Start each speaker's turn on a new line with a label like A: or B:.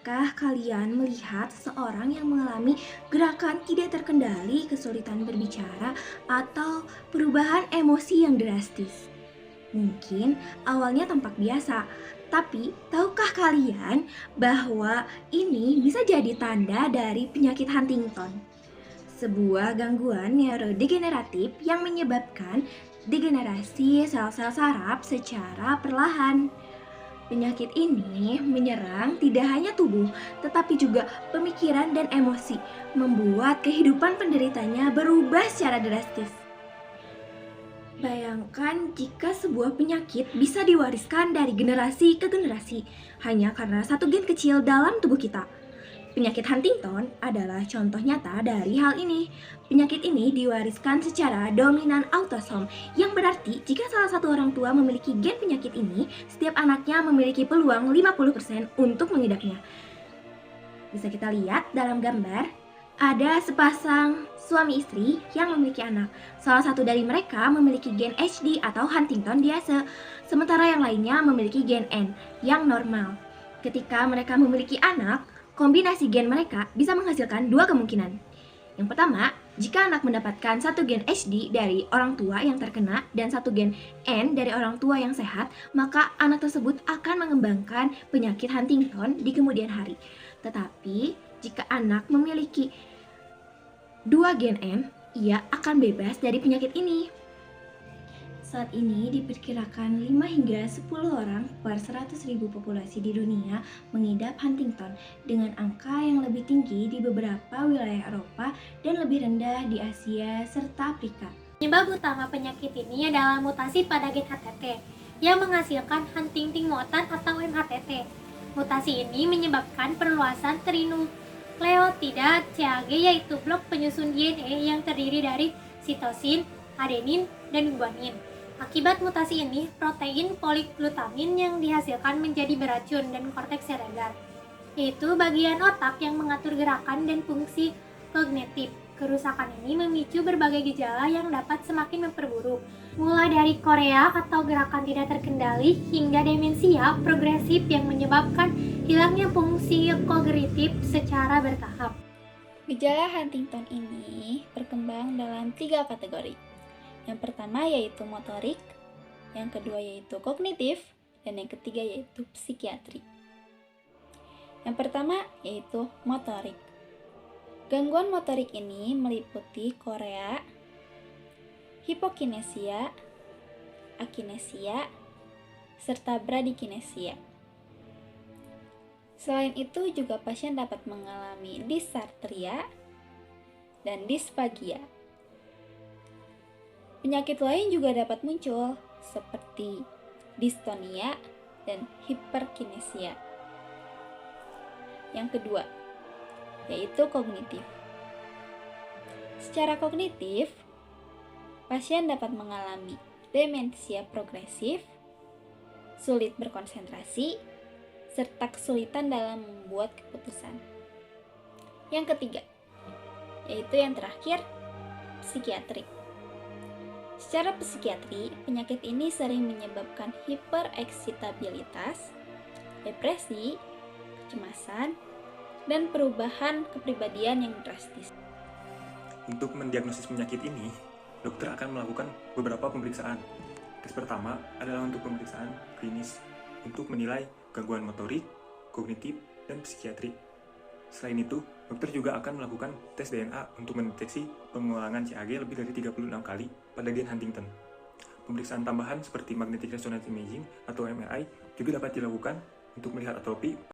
A: Pernahkah kalian melihat seseorang yang mengalami gerakan tidak terkendali, kesulitan berbicara, atau perubahan emosi yang drastis? Mungkin awalnya tampak biasa, tapi tahukah kalian bahwa ini bisa jadi tanda dari penyakit Huntington? Sebuah gangguan neurodegeneratif yang menyebabkan degenerasi sel-sel saraf secara perlahan. Penyakit ini menyerang tidak hanya tubuh, tetapi juga pemikiran dan emosi, membuat kehidupan penderitanya berubah secara drastis. Bayangkan jika sebuah penyakit bisa diwariskan dari generasi ke generasi hanya karena satu gen kecil dalam tubuh kita. Penyakit Huntington adalah contoh nyata dari hal ini. Penyakit ini diwariskan secara dominan autosom, yang berarti jika salah satu orang tua memiliki gen penyakit ini, setiap anaknya memiliki peluang 50% untuk mengidapnya. Bisa kita lihat dalam gambar, ada sepasang suami istri yang memiliki anak. Salah satu dari mereka memiliki gen HD atau Huntington biasa, sementara yang lainnya memiliki gen N yang normal. Ketika mereka memiliki anak, kombinasi gen mereka bisa menghasilkan dua kemungkinan. Yang pertama, jika anak mendapatkan satu gen HD dari orang tua yang terkena dan satu gen N dari orang tua yang sehat, maka anak tersebut akan mengembangkan penyakit Huntington di kemudian hari. Tetapi, jika anak memiliki dua gen N, ia akan bebas dari penyakit ini. Saat ini diperkirakan 5 hingga 10 orang per 100.000 populasi di dunia mengidap Huntington, dengan angka yang lebih tinggi di beberapa wilayah Eropa dan lebih rendah di Asia serta Afrika.
B: Penyebab utama penyakit ini adalah mutasi pada gen HTT yang menghasilkan Huntington mutant atau mHTT. Mutasi ini menyebabkan perluasan trinukleotida CAG, yaitu blok penyusun DNA yang terdiri dari sitosin, adenin, dan guanin. Akibat mutasi ini, protein poliglutamin yang dihasilkan menjadi beracun dan korteks serebral, yaitu bagian otak yang mengatur gerakan dan fungsi kognitif. Kerusakan ini memicu berbagai gejala yang dapat semakin memperburuk, mulai dari korea atau gerakan tidak terkendali hingga demensia progresif yang menyebabkan hilangnya fungsi kognitif secara bertahap.
C: Gejala Huntington ini berkembang dalam 3 kategori. Yang pertama yaitu motorik, yang kedua yaitu kognitif, dan yang ketiga yaitu psikiatri. Yang pertama yaitu motorik. Gangguan motorik ini meliputi korea, hipokinesia, akinesia, serta bradikinesia. Selain itu juga pasien dapat mengalami dysarthria dan disfagia. Penyakit lain juga dapat muncul seperti distonia dan hiperkinesia. Yang kedua, yaitu kognitif. Secara kognitif, pasien dapat mengalami demensia progresif, sulit berkonsentrasi, serta kesulitan dalam membuat keputusan. Yang ketiga, yaitu yang terakhir, psikiatri. Secara psikiatri, penyakit ini sering menyebabkan hipereksitabilitas, depresi, kecemasan, dan perubahan kepribadian yang drastis.
D: Untuk mendiagnosis penyakit ini, dokter akan melakukan beberapa pemeriksaan. Tes pertama adalah untuk pemeriksaan klinis untuk menilai gangguan motorik, kognitif, dan psikiatri. Selain itu, dokter juga akan melakukan tes DNA untuk mendeteksi pengulangan CAG lebih dari 36 kali pada gen Huntington. Pemeriksaan tambahan seperti magnetic resonance imaging atau MRI juga dapat dilakukan untuk melihat atrofi